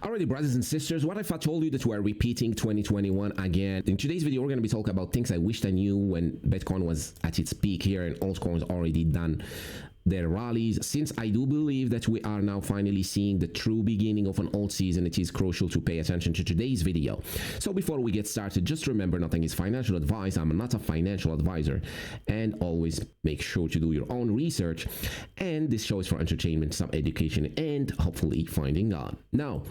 Alrighty, brothers and sisters, what if I told you that we're repeating 2021 again? In today's video, we're going to be talking about things I wished I knew when Bitcoin was at its peak here and altcoins already done their rallies. Since I do believe that we are now finally seeing the true beginning of an alt season, it is crucial to pay attention to today's video. So before we get started, just remember nothing is financial advice. I'm not a financial advisor, and always make sure to do your own research. And this show is for entertainment, some education, and hopefully finding God. Now,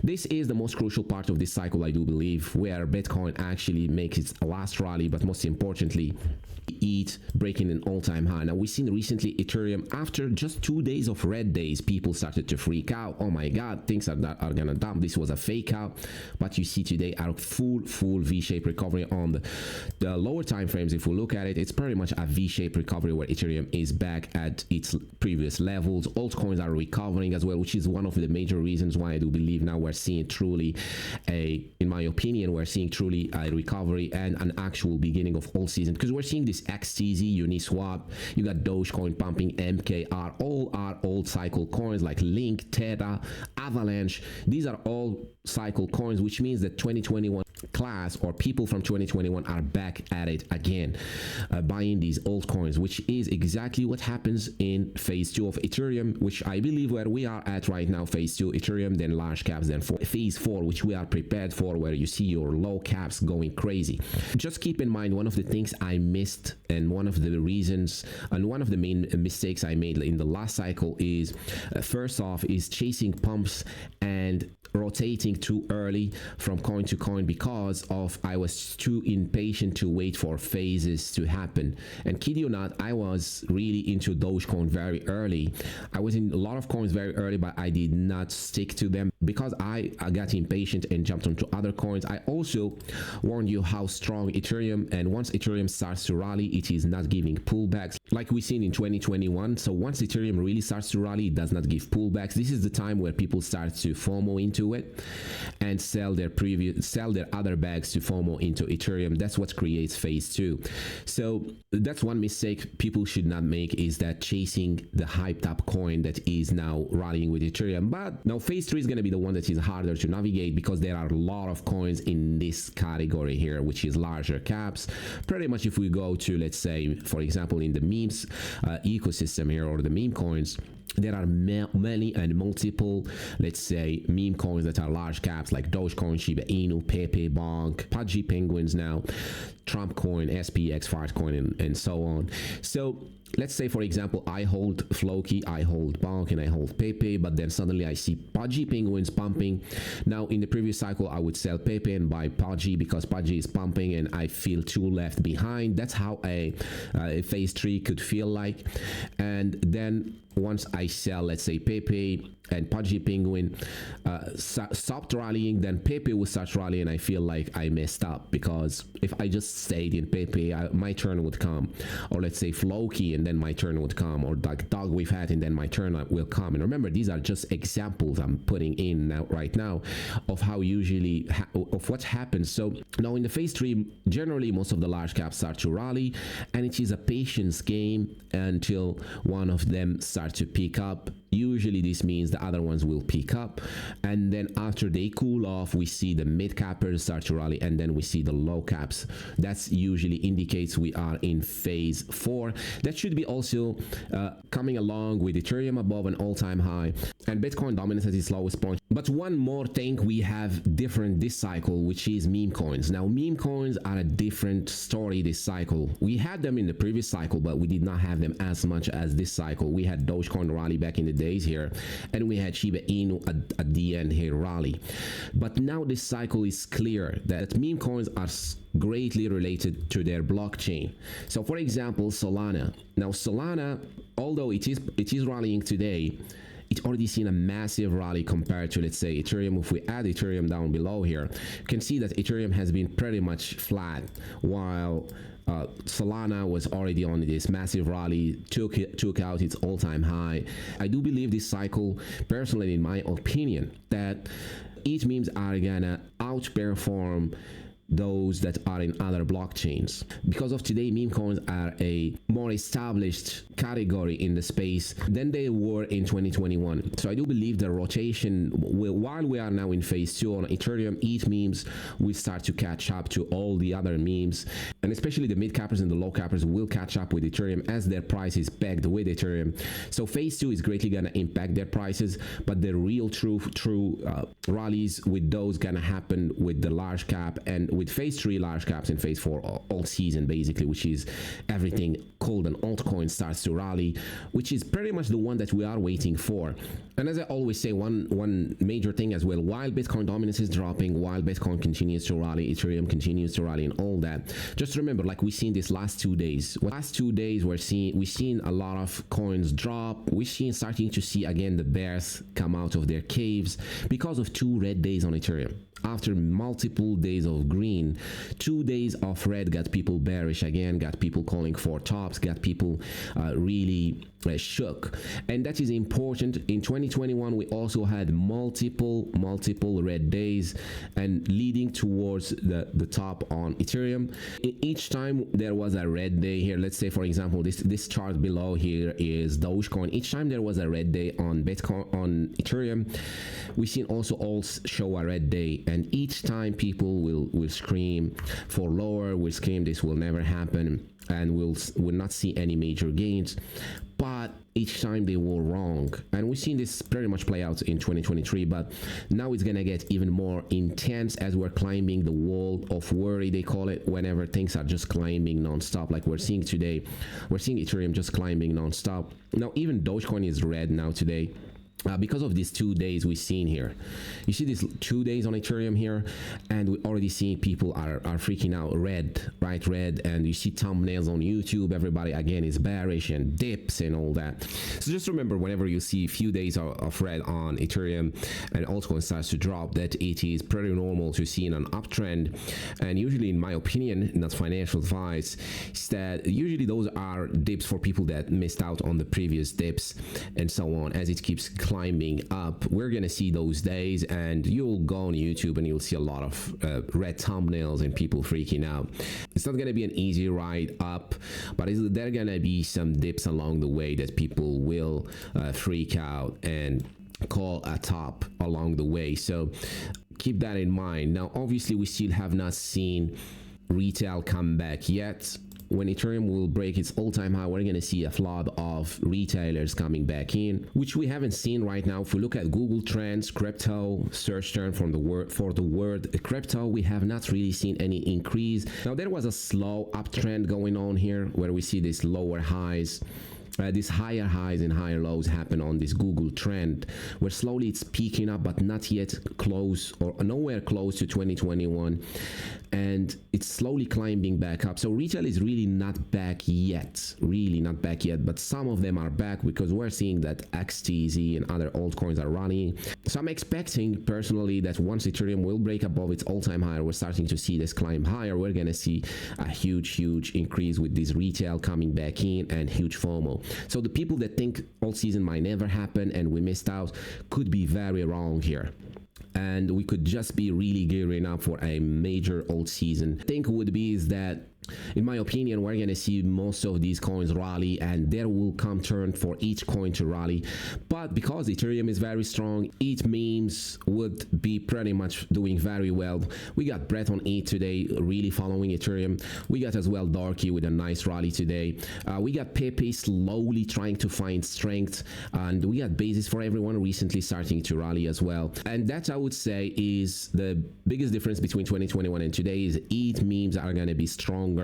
this is the most crucial part of this cycle, I do believe, where Bitcoin actually makes its last rally, but most importantly, breaking an all-time high. Now, we've seen recently Ethereum, after just 2 days of red days, people started to freak out. Oh my God, things are gonna dump. This was a fake out. But you see today our full V-shaped recovery on the lower time frames. If we look at it, it's pretty much a V-shaped recovery where Ethereum is back at its previous levels. Altcoins are recovering as well, which is one of the major reasons why I do believe now we're seeing truly in my opinion, we're seeing truly a recovery and an actual beginning of alt season, because we're seeing this XTZ, Uniswap, you got Dogecoin pumping, MKR, all are old cycle coins like Link, Tether, Avalanche. These are all cycle coins, which means that 2021 class or people from 2021 are back at it again, buying these altcoins, which is exactly what happens in phase 2 of Ethereum, which I believe where we are at right now. Phase 2 Ethereum, then large caps, then phase 4, which we are prepared for, where you see your low caps going crazy. Just keep in mind, one of the things I missed and one of the reasons and one of the main mistakes I made in the last cycle is first off is chasing pumps and rotating too early from coin to coin because of I was too impatient to wait for phases to happen. And kid you not, I was really into Dogecoin very early. I was in a lot of coins very early, but I did not stick to them because I got impatient and jumped onto other coins. I also warned you how strong Ethereum, and once Ethereum starts to rally, it is not giving pullbacks like we've seen in 2021. So once Ethereum really starts to rally, it does not give pullbacks. This is the time where people start to FOMO into it and sell their other bags to FOMO into Ethereum. That's what creates phase 2. So that's one mistake people should not make, is that chasing the hyped up coin that is now rallying with Ethereum. But now phase 3 is going to be the one that is harder to navigate because there are a lot of coins in this category here, which is larger caps. Pretty much if we go to, let's say, for example, in the memes ecosystem here, or the meme coins, there are many and multiple, let's say, meme coins that are large caps like Dogecoin, Shiba Inu, Pepe, BONK, Pudgy Penguins now, Trump Coin, SPX, Fartcoin, and so on. So let's say, for example, I hold Floki, I hold BONK, and I hold Pepe, but then suddenly I see Pudgy Penguins pumping. Now, in the previous cycle, I would sell Pepe and buy Pudgy because Pudgy is pumping and I feel too left behind. That's how a phase 3 could feel like. And then once I sell, let's say, Pepe and Pudgy Penguin stopped rallying, then Pepe will start rallying. I feel like I messed up because if I just stayed in Pepe, my turn would come. Or let's say Floki, and then my turn would come, or like Dog we've had, and then my turn will come. And remember, these are just examples I'm putting in right now of how usually of what happens. So now in the phase 3, generally most of the large caps start to rally, and it is a patience game until one of them starts to pick up. Usually this means the other ones will pick up, and then after they cool off, we see the mid cappers start to rally, and then we see the low caps. That's usually indicates we are in phase 4. That should be also coming along with Ethereum above an all-time high and Bitcoin dominance at its lowest point. But one more thing we have different this cycle, which is meme coins. Now, meme coins are a different story this cycle. We had them in the previous cycle, but we did not have them as much as this cycle. We had Dogecoin rally back in the days here, and we had Shiba Inu at the end here rally. But now this cycle is clear that meme coins are greatly related to their blockchain. So for example, Solana. Now Solana, although it is rallying today, it's already seen a massive rally compared to, let's say, Ethereum. If we add Ethereum down below here, you can see that Ethereum has been pretty much flat, while Solana was already on this massive rally, took out its all-time high. I do believe this cycle, personally, in my opinion, that each memes are gonna outperform those that are in other blockchains. Because of today, meme coins are a more established category in the space than they were in 2021. So I do believe the rotation, while we are now in phase 2 on Ethereum, ETH memes will start to catch up to all the other memes, and especially the mid cappers and the low cappers will catch up with Ethereum as their price is pegged with Ethereum. So phase 2 is greatly going to impact their prices, but the real true rallies with those going to happen with the large cap and with phase 3 large caps and phase 4 Altseason, basically, which is everything called an altcoin starts to rally, which is pretty much the one that we are waiting for. And as I always say, one major thing as well, while Bitcoin dominance is dropping, while Bitcoin continues to rally, Ethereum continues to rally and all that, just remember, like we've seen this last 2 days, we've seen a lot of coins drop. We've seen starting to see again the bears come out of their caves because of 2 red days on Ethereum. After multiple days of green, 2 days of red got people bearish again, got people calling for tops, got people really shook. And that is important. In 2021, we also had multiple red days and leading towards the top on Ethereum. Each time there was a red day here, let's say for example, this chart below here is Dogecoin. Each time there was a red day on Bitcoin, on Ethereum, we've seen also alts show a red day. And each time people will scream for lower, will scream this will never happen, and will not see any major gains. But each time they were wrong, and we've seen this pretty much play out in 2023, but now it's gonna get even more intense as we're climbing the wall of worry, they call it, whenever things are just climbing non-stop, like we're seeing today. We're seeing Ethereum just climbing non-stop. Now even Dogecoin is red now today. Because of these 2 days we've seen here. You see these 2 days on Ethereum here, and we already see people are freaking out, red, right, red, and you see thumbnails on YouTube, everybody again is bearish and dips and all that. So just remember, whenever you see a few days of red on Ethereum and altcoin starts to drop, that it is pretty normal to see an uptrend. And usually, in my opinion, not financial advice, is that usually those are dips for people that missed out on the previous dips and so on. As it keeps climbing up, we're gonna see those days, and you'll go on YouTube and you'll see a lot of red thumbnails and people freaking out. It's not gonna be an easy ride up, but there are gonna be some dips along the way that people will freak out and call a top along the way. So keep that in mind. Now obviously we still have not seen retail come back yet. When Ethereum will break its all-time high, we're going to see a flood of retailers coming back in, which we haven't seen right now. If we look at Google Trends, crypto, search term for the word crypto, we have not really seen any increase. Now, there was a slow uptrend going on here where we see these lower highs. These higher highs and higher lows happen on this Google trend, where slowly it's peaking up, but not yet close or nowhere close to 2021, and it's slowly climbing back up. So retail is really not back yet, but some of them are back because we're seeing that XTZ and other altcoins are running. So I'm expecting personally that once Ethereum will break above its all-time high, we're starting to see this climb higher. We're going to see a huge increase with this retail coming back in and huge FOMO. So the people that think Altseason might never happen and we missed out could be very wrong here. And we could just be really gearing up for a major Altseason. I think would be is that, in my opinion, we're going to see most of these coins rally, and there will come turn for each coin to rally. But because Ethereum is very strong, ETH memes would be pretty much doing very well. We got Brett on ETH today, really following Ethereum. We got as well Darky with a nice rally today. We got Pepe slowly trying to find strength, and we got Basis for Everyone recently starting to rally as well. And that, I would say, is the biggest difference between 2021 and today. Is ETH memes are going to be stronger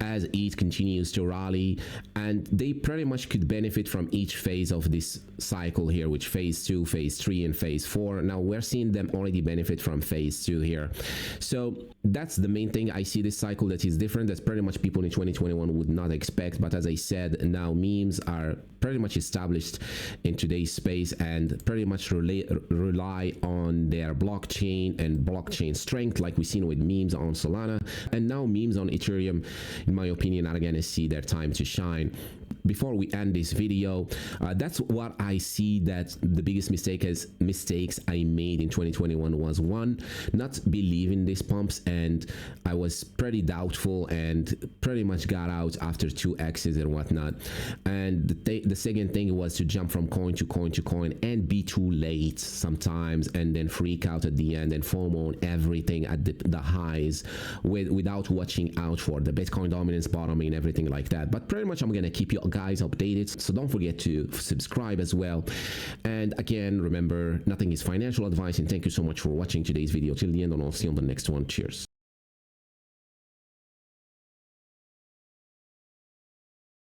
as ETH continues to rally, and they pretty much could benefit from each phase of this cycle here, which phase 2, phase 3, and phase 4. Now we're seeing them already benefit from phase 2 here. So that's the main thing. I see this cycle that is different, that's pretty much people in 2021 would not expect. But as I said, now memes are pretty much established in today's space and pretty much rely on their blockchain and blockchain strength, like we've seen with memes on Solana, and now memes on Ethereum, in my opinion, are going to see their time to shine. before we end this video, that's what I see that the biggest mistakes I made in 2021 was, one, not believing these pumps, and I was pretty doubtful and pretty much got out after 2 exits and whatnot. And the second thing was to jump from coin to coin to coin and be too late sometimes, and then freak out at the end and FOMO on everything at the highs without watching out for the Bitcoin dominance bottoming and everything like that. But pretty much I'm gonna keep you guys updated, so don't forget to subscribe as well. And again, remember, nothing is financial advice, and thank you so much for watching today's video till the end, and I'll see you on the next one. Cheers.